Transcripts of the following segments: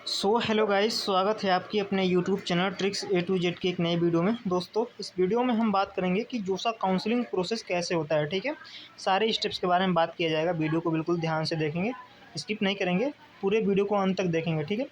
Hello guys, स्वागत है आपकी अपने YouTube channel tricks A to Z की एक नई वीडियो में। दोस्तों, इस वीडियो में हम बात करेंगे कि जोसा काउंसलिंग प्रोसेस कैसे होता है। ठीक है, सारे स्टेप्स के बारे में बात किया जाएगा। वीडियो को बिल्कुल ध्यान से देखेंगे, स्किप नहीं करेंगे, पूरे वीडियो को अंत तक देखेंगे। ठीक है,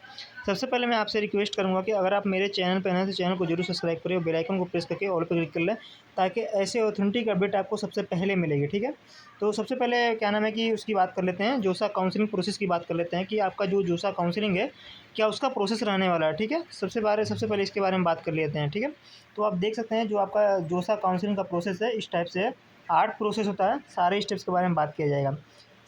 सबसे पहले मैं आपसे रिक्वेस्ट करूंगा कि अगर आप मेरे चैनल पर हैं तो चैनल को जरूर सब्सक्राइब करें और बेल आइकन को प्रेस करके ऑल पर क्लिक कर लें, ताकि ऐसे ऑथेंटिक अपडेट आपको सबसे पहले मिलेगी। ठीक है, तो सबसे पहले क्या नाम है कि उसकी बात कर लेते हैं, जोसा काउंसलिंग प्रोसेस की बात कर लेते हैं कि आपका जो जोसा काउंसलिंग है क्या उसका प्रोसेस रहने वाला है। ठीक है, सबसे पहले इसके बारे में बात कर लेते हैं। ठीक है, तो आप देख सकते हैं जो आपका जोसा काउंसलिंग का प्रोसेस है इस टाइप से है। 8 प्रोसेस होता है, सारे स्टेप्स के बारे में बात किया जाएगा।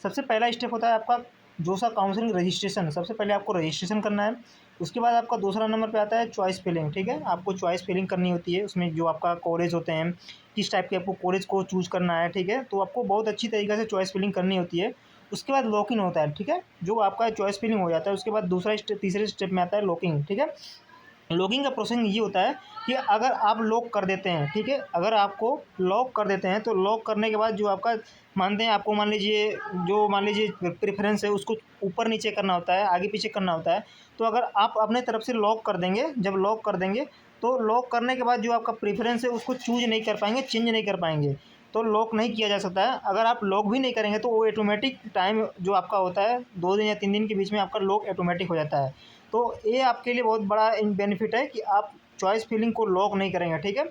सबसे पहला स्टेप होता है आपका जोसा काउंसलिंग रजिस्ट्रेशन। सबसे पहले आपको रजिस्ट्रेशन करना है। उसके बाद आपका दूसरा नंबर पे आता है चॉइस फिलिंग। ठीक है, आपको चॉइस फिलिंग करनी होती है। उसमें जो आपका कॉलेज होते हैं, किस टाइप के आपको कॉलेज को चूज़ करना है। ठीक है, तो आपको बहुत अच्छी तरीके से चॉइस फिलिंग करनी होती है। उसके बाद लॉकिंग होता है। ठीक है, जो आपका चॉइस फिलिंग हो जाता है उसके बाद दूसरा स्टेप, तीसरे स्टेप में आता है लॉकिंग। ठीक है, लॉगिंग का प्रोसेस ये होता है कि अगर आप लॉक कर देते हैं, ठीक है, अगर आपको लॉक कर देते हैं तो लॉक करने के बाद जो आपका मानते हैं, आपको मान लीजिए प्रेफरेंस है उसको ऊपर नीचे करना होता है, आगे पीछे करना होता है। तो अगर आप अपने तरफ से लॉक कर देंगे, जब लॉक कर देंगे तो लॉक करने के बाद जो आपका प्रेफरेंस है उसको चूज नहीं कर पाएंगे, चेंज नहीं कर पाएंगे, तो लॉक नहीं किया जा सकता है। अगर आप लॉक भी नहीं करेंगे तो वो ऑटोमेटिक टाइम जो आपका होता है 2 दिन या 3 दिन के बीच में आपका लॉक ऑटोमेटिक हो जाता है। तो ये आपके लिए बहुत बड़ा बेनिफिट है कि आप चॉइस फिलिंग को लॉक नहीं करेंगे। ठीक है,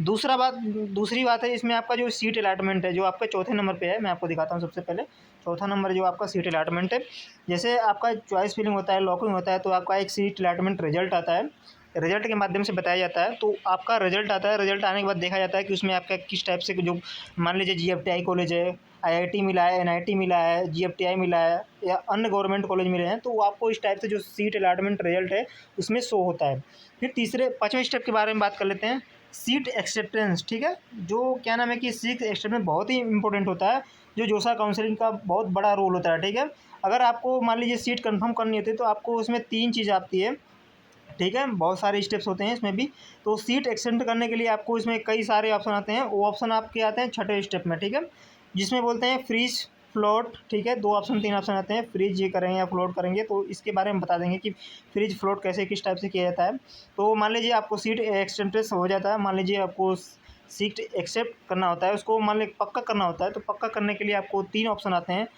दूसरी बात है इसमें आपका जो सीट अलॉटमेंट है, जो आपका चौथे नंबर पे है, मैं आपको दिखाता हूँ। सबसे पहले चौथा नंबर जो आपका सीट अलॉटमेंट है, जैसे आपका चॉइस फिलिंग होता है, लॉकिंग होता है, तो आपका एक सीट अलॉटमेंट रिजल्ट आता है। रिजल्ट के माध्यम से बताया जाता है, तो आपका रिजल्ट आता है। रिजल्ट आने के बाद देखा जाता है कि उसमें आपका किस टाइप से जो मान लीजिए जीएफटीआई कॉलेज है, आईआईटी मिला है, एनआईटी मिला है, जीएफटीआई मिला है या अन्य गवर्नमेंट कॉलेज मिले हैं, तो वो आपको इस टाइप से जो सीट अलॉटमेंट रिजल्ट है उसमें शो होता है। फिर पाँचवें स्टेप के बारे में बात कर लेते हैं, सीट एक्सेप्टेंस। ठीक है, जो क्या नाम है कि सीट एक्सेप्टेंस बहुत ही इंपॉर्टेंट होता है, जो जोसा काउंसलिंग का बहुत बड़ा रोल होता है। ठीक है, अगर आपको मान लीजिए सीट कंफर्म करनी होती है तो आपको उसमें 3 चीज़ आती है। ठीक है, बहुत सारे स्टेप्स होते हैं इसमें भी। तो सीट एक्सटेंड करने के लिए आपको इसमें कई सारे ऑप्शन आते हैं। वो ऑप्शन आपके आते हैं छठे स्टेप में। ठीक है, जिसमें बोलते हैं फ्रीज, फ्लोट। ठीक है, 2 ऑप्शन 3 ऑप्शन आते हैं, फ्रीज ये करेंगे या फ्लोट करेंगे, तो इसके बारे में बता देंगे कि फ्रीज फ्लोट कैसे किस टाइप से किया जाता है। तो मान लीजिए आपको सीट एक्सटेंडेड हो जाता है, मान लीजिए आपको सीट एक्सेप्ट करना होता है, उसको मान लीजिए पक्का करना होता है, तो पक्का करने के लिए आपको 3 ऑप्शन आते हैं,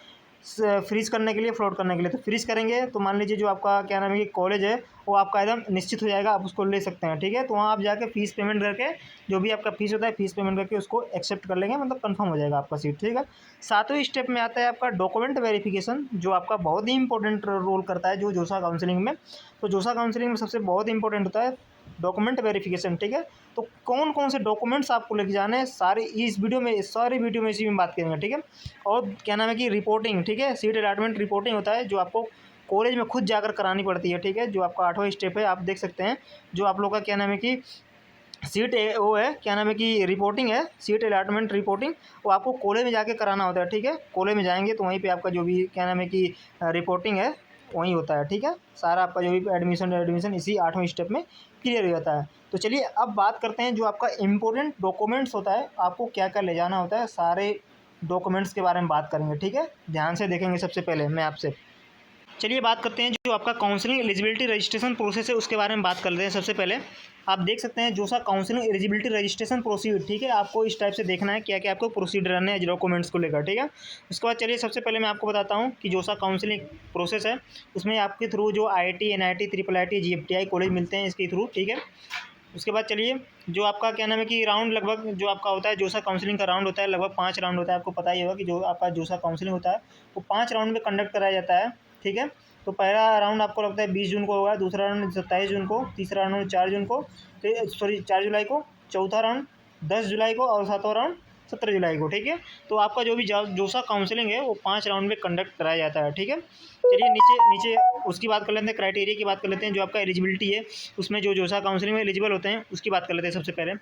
फ्रीज़ करने के लिए, फ्लोट करने के लिए। तो फ्रीज़ करेंगे तो मान लीजिए जो आपका क्या नाम है कि कॉलेज है वो आपका एकदम निश्चित हो जाएगा, आप उसको ले सकते हैं। ठीक है, तो वहाँ आप जाके फ़ीस पेमेंट करके, जो भी आपका फ़ीस होता है फ़ीस पेमेंट करके उसको एक्सेप्ट कर लेंगे, मतलब कंफर्म हो जाएगा आपका सीट। ठीक है, सातवें स्टेप में आता है आपका डॉक्यूमेंट वेरिफिकेशन, जो आपका बहुत ही इंपॉर्टेंट रोल करता है जो जोसा काउंसलिंग में। तो जोसा काउंसलिंग में सबसे बहुत इंपॉर्टेंट होता है डॉक्यूमेंट वेरिफिकेशन। ठीक है, तो कौन कौन से डॉक्यूमेंट्स आपको लेके जाने हैं, सारी इस वीडियो में, सारी वीडियो में इसी में बात करेंगे। ठीक है, और क्या नाम है कि रिपोर्टिंग। ठीक है, सीट अलॉटमेंट रिपोर्टिंग होता है, जो आपको कॉलेज में खुद जाकर करानी पड़ती है। ठीक है, जो आपका 8वां स्टेप है, आप देख सकते हैं, जो आप लोग का क्या नाम है कि वो है, क्या नाम है कि रिपोर्टिंग है, सीट अलॉटमेंट रिपोर्टिंग, वो आपको कॉलेज में जाके कराना होता है। ठीक है, कॉलेज में जाएंगे तो वहीं पे आपका जो भी क्या नाम है कि रिपोर्टिंग है वहीं होता है। ठीक है, सारा आपका जो भी एडमिशन इसी 8वें स्टेप में क्लियर हो जाता है। तो चलिए अब बात करते हैं जो आपका इम्पोर्टेंट डॉक्यूमेंट्स होता है, आपको क्या क्या ले जाना होता है, सारे डॉक्यूमेंट्स के बारे में बात करेंगे। ठीक है, ध्यान से देखेंगे। सबसे पहले मैं आपसे चलिए बात करते हैं जो आपका काउंसलिंग एलिजिबिलिटी रजिस्ट्रेशन प्रोसेस है उसके बारे में बात कर लेते हैं। सबसे पहले आप देख सकते हैं जोसा काउंसलिंग एलिजिबिलिटी रजिस्ट्रेशन प्रोसीड। ठीक है, आपको इस टाइप से देखना है क्या क्या आपको प्रोसीड रहने हैं डॉक्यूमेंट्स को लेकर। ठीक है, उसके बाद चलिए सबसे पहले मैं आपको बताता हूँ कि जोसा काउंसलिंग प्रोसेस है, उसमें आपके थ्रू जो IIT, NIT, triple IT, GFTI college मिलते हैं इसके थ्रू। ठीक है, उसके बाद चलिए जो आपका क्या नाम है कि राउंड लगभग जो आपका होता है जोसा काउंसलिंग का राउंड होता है, लगभग 5 राउंड होता है। आपको पता ही होगा कि जो आपका जोसा काउंसलिंग होता है वो 5 राउंड में कंडक्ट कराया जाता है। ठीक है, तो पहला राउंड आपको लगता है 20 जून को होगा, दूसरा राउंड 27 जून को, तीसरा राउंड 4 जून को, सॉरी 4 जुलाई को, चौथा राउंड 10 जुलाई को और 7वां राउंड 17 जुलाई को। ठीक है, तो आपका जो भी जोसा काउंसलिंग है वो 5 राउंड में कंडक्ट कराया जाता है। ठीक है, चलिए नीचे नीचे उसकी बात कर लेते हैं, क्राइटेरिया की बात कर लेते हैं, जो आपका एलिजिबिलिटी है उसमें जो जोसा काउंसलिंग में एलिजिबल होते हैं उसकी बात कर लेते हैं सबसे पहले।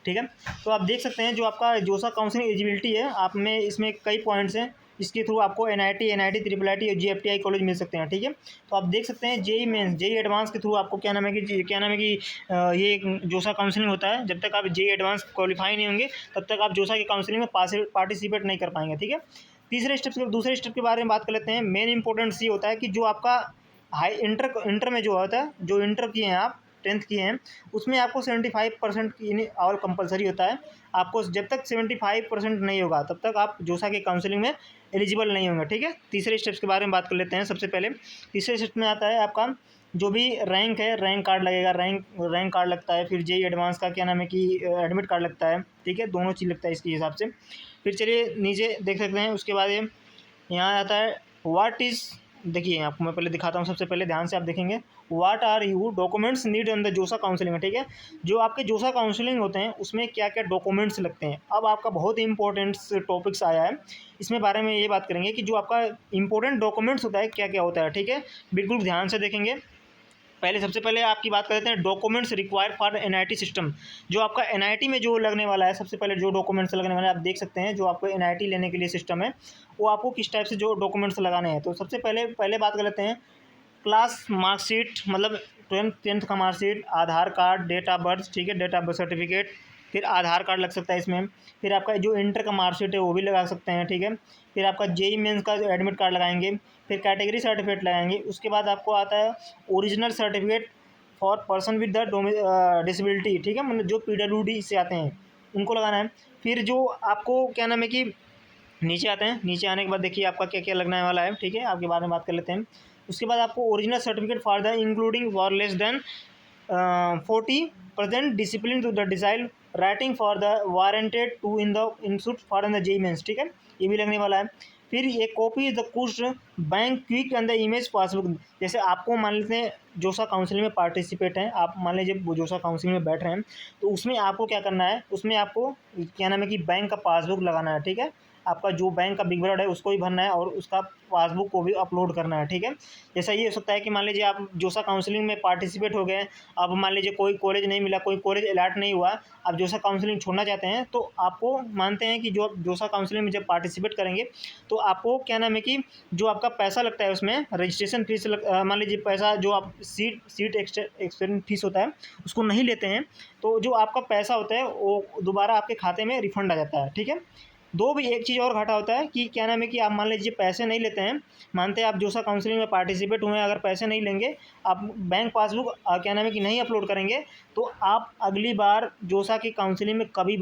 ठीक है, तो आप देख सकते हैं जो आपका जोसा काउंसलिंग एलिजिबिलिटी है, आप में इसमें कई पॉइंट्स हैं जिसके थ्रू आपको एनआईटी, ट्रिपल आईटी और जीएफटीआई कॉलेज मिल सकते हैं। ठीक है, तो आप देख सकते हैं जेई मेंस, जेई एडवांस के थ्रू आपको क्या नाम है कि ये एक जोसा काउंसलिंग होता है। जब तक आप जेई एडवांस क्वालिफाई नहीं होंगे तब तक आप जोसा की काउंसलिंग में पार्टिसिपेट नहीं कर पाएंगे। ठीक है, दूसरे स्टेप के बारे में बात कर लेते हैं। मेन इंपॉर्टेंस ये होता है कि जो आपका हाई इंटर में जो होता है, जो इंटर किए हैं आप 10th किए हैं, उसमें आपको 75% की ऑल कंपलसरी होता है। आपको जब तक 75% नहीं होगा तब तक आप जोसा की काउंसलिंग में एलिजिबल नहीं होंगे, ठीक है। तीसरे स्टेप्स के बारे में बात कर लेते हैं। सबसे पहले तीसरे स्टेप में आता है आपका जो भी रैंक है, रैंक कार्ड लगेगा, रैंक कार्ड लगता है, फिर जेईई एडवांस का क्या नाम है कि एडमिट कार्ड लगता है, ठीक है, दोनों चीज़ लगता है इसके हिसाब से। फिर चलिए नीचे देख सकते हैं, उसके बाद ये यहाँ आता है व्हाट इज़, देखिए आपको मैं पहले दिखाता हूँ। सबसे पहले ध्यान से आप देखेंगे, what are you documents need in the JoSAA counselling, ठीक है। जो आपके जोसा काउंसलिंग होते हैं उसमें क्या क्या डॉक्यूमेंट्स लगते हैं। अब आपका बहुत ही इंपॉर्टेंट टॉपिक्स आया है, इसमें बारे में ये बात करेंगे कि जो आपका इंपॉर्टेंट डॉक्यूमेंट्स होता है क्या क्या होता है, ठीक है। बिल्कुल ध्यान से देखेंगे। पहले सबसे पहले आपकी बात करते हैं documents required for NIT system. जो आपका एनआईटी में जो लगने वाला है, सबसे पहले जो डॉक्यूमेंट्स लगने वाले हैं आप देख सकते हैं। जो आपको एनआईटी लेने के लिए सिस्टम है वो आपको किस टाइप से जो डॉक्यूमेंट्स लगाने हैं। तो सबसे पहले बात कर लेते हैं क्लास मार्कशीट, मतलब टेंथ का marksheet, Aadhaar card, date of birth, ठीक है, डेट ऑफ बर्थ सर्टिफिकेट, फिर आधार कार्ड लग सकता है इसमें। फिर आपका जो इंटर का मार्कशीट है वो भी लगा सकते हैं, ठीक है। फिर आपका जेईई मेंस का जो एडमिट कार्ड लगाएंगे, फिर कैटेगरी सर्टिफिकेट लगाएंगे। उसके बाद आपको आता है original certificate for person with the disability, ठीक है, मतलब जो पीडब्ल्यूडी से आते हैं उनको लगाना है। फिर जो आपको क्या नाम है कि नीचे आते हैं, नीचे आने के बाद देखिए आपका क्या क्या लगने वाला है, ठीक है, आपके बारे में बात कर लेते हैं। उसके बाद आपको original certificate for the including for less than 40% discipline to the disable writing for the warranted to in the institute for the JEE Mains, ठीक है, ये भी लगने वाला है। फिर ये कॉपी द कुछ bank quick and the image passbook. जैसे आपको मान लेते हैं जोसा काउंसिल में पार्टिसिपेट हैं आप, मान लीजिए वो जोसा काउंसिल में बैठ रहे हैं, तो उसमें आपको क्या करना है, उसमें आपको क्या नाम है कि बैंक का पासबुक लगाना है, ठीक है। आपका जो बैंक का विवरण है उसको भी भरना है और उसका पासबुक को भी अपलोड करना है, ठीक है। जैसा ये हो सकता है कि मान लीजिए आप जोसा काउंसलिंग में पार्टिसिपेट हो गए, अब मान लीजिए कोई कॉलेज नहीं मिला, कोई कॉलेज अलॉट नहीं हुआ, आप जोसा काउंसलिंग छोड़ना चाहते हैं, तो आपको मानते हैं कि जो आप जोसा काउंसलिंग में जब पार्टिसिपेट करेंगे तो आपको क्या नाम है कि जो आपका पैसा लगता है उसमें रजिस्ट्रेशन फीस मान लीजिए पैसा जो आप सीट एक्सपीरियंस फीस होता है उसको नहीं लेते हैं, तो जो आपका पैसा होता है वो दोबारा आपके खाते में रिफंड आ जाता है, ठीक है। दो भी एक चीज़ और घाटा होता है कि क्या नाम है कि आप मान लीजिए पैसे नहीं लेते हैं, मानते हैं आप जोसा काउंसलिंग में पार्टिसिपेट हुए हैं, अगर पैसे नहीं लेंगे, आप बैंक पासबुक क्या नाम है कि नहीं अपलोड करेंगे, तो आप अगली बार जोसा की काउंसलिंग में कभी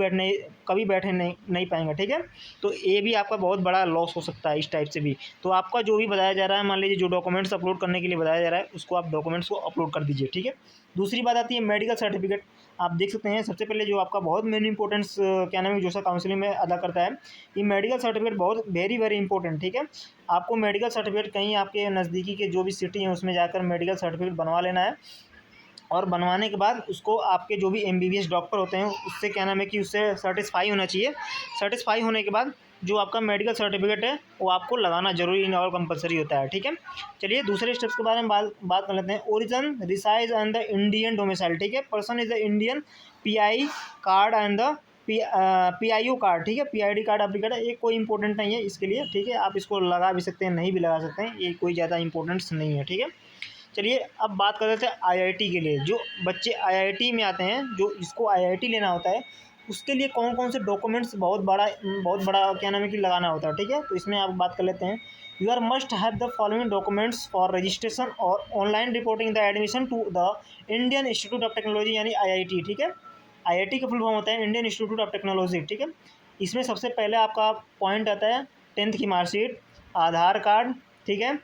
बैठे नहीं पाएंगे, ठीक है। तो ये भी आपका बहुत बड़ा लॉस हो सकता है इस टाइप से भी। तो आपका जो भी बताया जा रहा है, मान लीजिए जो डॉक्यूमेंट्स अपलोड करने के लिए बताया जा रहा है उसको आप डॉक्यूमेंट्स को अपलोड कर दीजिए, ठीक है। दूसरी बात आती है मेडिकल सर्टिफिकेट। आप देख सकते हैं सबसे पहले जो आपका बहुत मेन इंपॉर्टेंस क्या नाम है जोसा काउंसलिंग में अदा करता है, ये मेडिकल सर्टिफिकेट बहुत वेरी वेरी इंपॉर्टेंट, ठीक है। आपको मेडिकल सर्टिफिकेट कहीं आपके नज़दीकी के जो भी सिटी हैं उसमें जाकर मेडिकल सर्टिफिकेट बनवा लेना है, और बनवाने के बाद उसको आपके जो भी एमबीबीएस डॉक्टर होते हैं उससे क्या नाम है कि उससे सर्टिस्फाई होना चाहिए। सर्टिस्फाई होने के बाद जो आपका मेडिकल सर्टिफिकेट है वो आपको लगाना जरूरी और कंपलसरी होता है, ठीक है। चलिए दूसरे स्टेप्स के बारे में बात कर लेते हैं। Origin resize and the Indian domicile, ठीक है, person is the Indian, pi card and the PIO card, ठीक है, पीआईडी कार्ड एप्लीकेट है, ये कोई इंपॉर्टेंट नहीं है इसके लिए, ठीक है। आप इसको लगा भी सकते हैं, नहीं भी लगा सकते हैं, ये कोई ज़्यादा इंपॉर्टेंस नहीं है, ठीक है। चलिए अब बात कर लेते हैं आईआईटी के लिए। जो बच्चे आईआईटी में आते हैं, जो इसको आईआईटी लेना होता है, उसके लिए कौन कौन से डॉक्यूमेंट्स बहुत बड़ा क्या नाम है कि लगाना होता है, ठीक है। तो इसमें आप बात कर लेते हैं। You are must have the following documents for registration और online reporting the admission to the Indian Institute of Technology, यानी आईआईटी, ठीक है। आईआईटी का फुल फॉर्म होता है इंडियन इंस्टीट्यूट ऑफ टेक्नोलॉजी, ठीक है। इसमें सबसे पहले आपका पॉइंट आता है 10th की मार्कशीट, आधार कार्ड, ठीक है,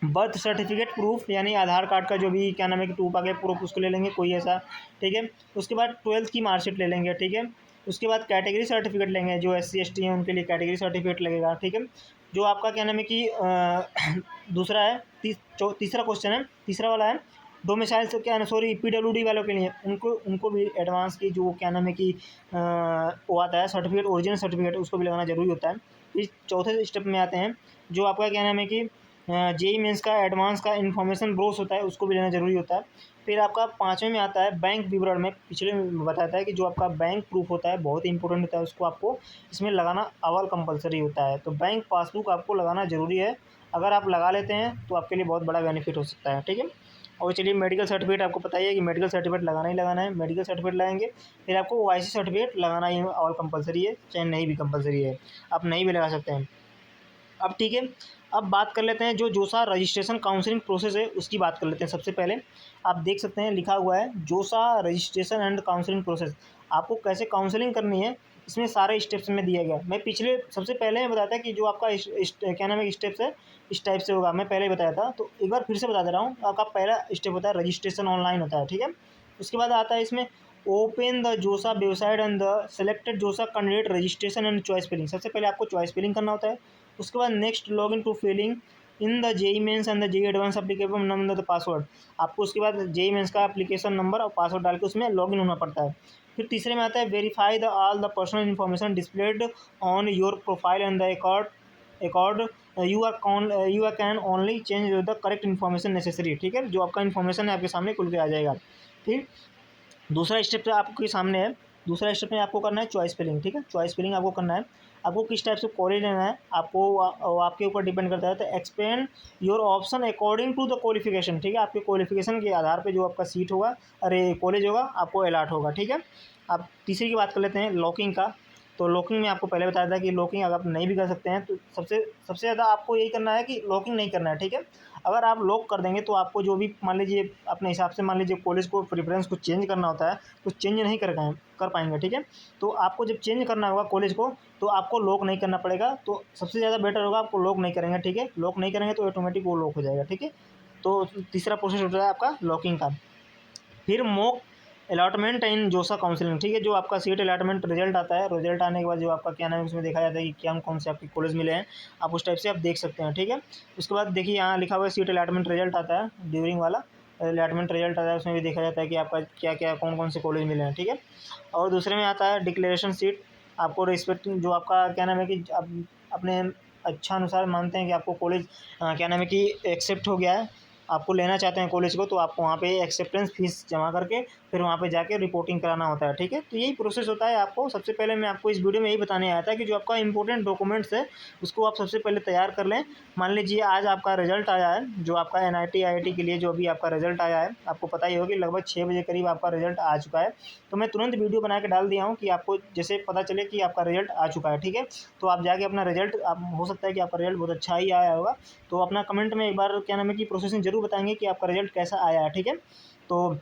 बर्थ सर्टिफिकेट प्रूफ, यानी आधार कार्ड का जो भी क्या नाम है कि प्रूफ आ गया प्रूफ उसको ले लेंगे कोई ऐसा, ठीक है। उसके बाद 12th की मार्कशीट ले लेंगे, ठीक है। उसके बाद कैटेगरी सर्टिफिकेट लेंगे, जो SC ST हैं उनके लिए कैटेगरी सर्टिफिकेट लगेगा, ठीक है। जो आपका क्या नाम है कि दूसरा है तीसरा क्वेश्चन है, तीसरा वाला है डोमिसाइल से क्या सॉरी पीडब्ल्यूडी वालों के लिए उनको भी एडवांस की जो क्या नाम है कि वो आता है सर्टिफिकेट, ओरिजिनल सर्टिफिकेट, उसको भी लगाना जरूरी होता है। फिर चौथे स्टेप में आते हैं जो आपका क्या नाम है कि जेईई मेंस का एडवांस का इन्फॉर्मेशन ब्रोस होता है, उसको भी लेना जरूरी होता है। फिर आपका पाँचवें में आता है बैंक विवरण में, पिछले में बताता है कि जो आपका बैंक प्रूफ होता है बहुत ही इंपॉर्टेंट होता है, उसको आपको इसमें लगाना अवल कंपलसरी होता है। तो बैंक पासबुक आपको लगाना ज़रूरी है, अगर आप लगा लेते हैं तो आपके लिए बहुत बड़ा बेनिफिट हो सकता है, ठीक है। और चलिए मेडिकल सर्टिफिकेट आपको पता ही है कि मेडिकल सर्टिफिकेट लगाना ही लगाना है, मेडिकल सर्टिफिकेट लगाएंगे। फिर आपको OIC सर्टिफिकेट लगाना ही और कंपलसरी है, चाहे नहीं भी कंपलसरी है, आप नहीं भी लगा सकते हैं। अब ठीक है, अब बात कर लेते हैं जो जोसा रजिस्ट्रेशन काउंसलिंग प्रोसेस है उसकी बात कर लेते हैं। सबसे पहले आप देख सकते हैं लिखा हुआ है जोसा रजिस्ट्रेशन एंड काउंसलिंग प्रोसेस। आपको कैसे काउंसलिंग करनी है इसमें सारे स्टेप्स में दिया गया। मैं पिछले सबसे पहले मैं बताया था कि जो आपका क्या नाम है स्टेप्स है इस टाइप से होगा, मैं पहले बताया था, तो एक बार फिर से बता दे रहा हूँ। आपका पहला स्टेप होता है रजिस्ट्रेशन ऑनलाइन होता है, ठीक है। उसके बाद आता है इसमें open the JoSAA website and the selected JoSAA candidate registration and choice filling. सबसे पहले आपको चॉइस फिलिंग करना होता है। उसके बाद next log in to filling in the JEE Mains and the JEE advance applicable number the password. आपको उसके बाद जेई मेंस का एप्लीकेशन नंबर और पासवर्ड डाल के उसमें लॉगिन होना पड़ता है। फिर तीसरे में आता है verify the all the personal information displayed on your profile and the accord you are can only change the correct information necessary. ठीक है, जो आपका इन्फॉर्मेशन है आपके सामने खुल के आ जाएगा। फिर दूसरा स्टेप तो आपके सामने है। दूसरा स्टेप में आपको करना है चॉइस फिलिंग। ठीक है, चॉइस फिलिंग आपको करना है। आपको किस टाइप से कॉलेज लेना है आपको आपके ऊपर डिपेंड करता है। तो expand your option according to the qualification. ठीक है, आपके क्वालिफिकेशन के आधार पे जो आपका सीट होगा अरे कॉलेज होगा आपको अलाट होगा। ठीक है, अब तीसरी की बात कर लेते हैं लॉकिंग का। तो लॉकिंग में आपको पहले बताया था कि लॉकिंग अगर आप नहीं भी कर सकते हैं तो सबसे सबसे ज़्यादा आपको यही करना है कि लॉकिंग नहीं करना है। ठीक है, अगर आप लॉक कर देंगे तो आपको जो भी मान लीजिए अपने हिसाब से मान लीजिए कॉलेज को प्रेफरेंस को चेंज करना होता है तो चेंज नहीं कर पाएंगे। ठीक है, तो आपको जब चेंज करना होगा कॉलेज को तो आपको लॉक नहीं करना पड़ेगा। तो सबसे ज़्यादा बेटर होगा आपको लॉक नहीं करेंगे। ठीक है, लॉक नहीं करेंगे तो ऑटोमेटिक वो लॉक हो जाएगा। ठीक है, तो तीसरा प्रोसेस होता है आपका लॉकिंग का। फिर मॉक अलॉटमेंट इन जोसा काउंसलिंग। ठीक है, जो आपका सीट अलॉटमेंट रिजल्ट आता है, रिजल्ट आने के बाद जो आपका क्या नाम है उसमें देखा जाता है कि क्या कौन से आपके कॉलेज मिले हैं, आप उस टाइप से आप देख सकते हैं। ठीक है, उसके बाद देखिए यहाँ लिखा हुआ है सीट अलॉटमेंट रिजल्ट आता है ड्यूरिंग वाला अलॉटमेंट रिजल्ट आता है, उसमें भी देखा जाता है कि आपका क्या क्या कौन कौन से कॉलेज मिले हैं। ठीक है, और दूसरे में आता है डिक्लेरेशन सीट। आपको रिस्पेक्टिंग जो आपका क्या नाम है कि आप अपने अच्छा अनुसार मानते हैं कि आपको कॉलेज क्या नाम है कि एक्सेप्ट हो गया है, आपको लेना चाहते हैं कॉलेज को, तो आपको वहाँ पे एक्सेप्टेंस फीस जमा करके फिर वहाँ पे जाके रिपोर्टिंग कराना होता है। ठीक है, तो यही प्रोसेस होता है। आपको सबसे पहले मैं आपको इस वीडियो में यही बताने आया था कि जो आपका इंपॉर्टेंट डॉक्यूमेंट्स है उसको आप सबसे पहले तैयार कर लें। मान लीजिए आज आपका रिजल्ट आया है, जो आपका NIT IIT के लिए जो भी आपका रिजल्ट आया है, आपको पता ही होगा कि लगभग 6 बजे करीब आपका रिजल्ट आ चुका है। तो मैं तुरंत वीडियो बना के डाल दिया हूँ कि आपको जैसे पता चले कि आपका रिजल्ट आ चुका है। ठीक है, तो आप जाके अपना रिजल्ट आप हो सकता है कि आपका रिजल्ट बहुत अच्छा ही आया होगा, तो अपना कमेंट में एक बार क्या नाम है कि प्रोसेसिंग जरूर बताएंगे कि आपका रिजल्ट कैसा आया है। ठीक है, तो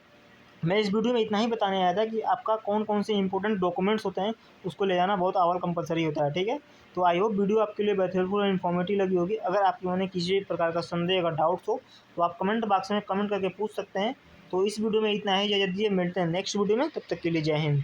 मैं इस वीडियो में इतना ही बताने आया था कि आपका कौन कौन से इंपॉर्टेंट डॉक्यूमेंट्स होते हैं उसको ले जाना बहुत अवल कंपलसरी होता है। ठीक है, तो आई होप वीडियो आपके लिए बहुत हेल्पफुल और इन्फॉर्मेटिव लगी होगी। अगर आप लोगों ने किसी भी प्रकार का संदेह अगर डाउट्स हो तो आप कमेंट बॉक्स में कमेंट करके पूछ सकते हैं। तो इस वीडियो में इतना ही, इजाज़त दीजिए, मिलते हैं नेक्स्ट वीडियो में, तब तक के लिए जय हिंद।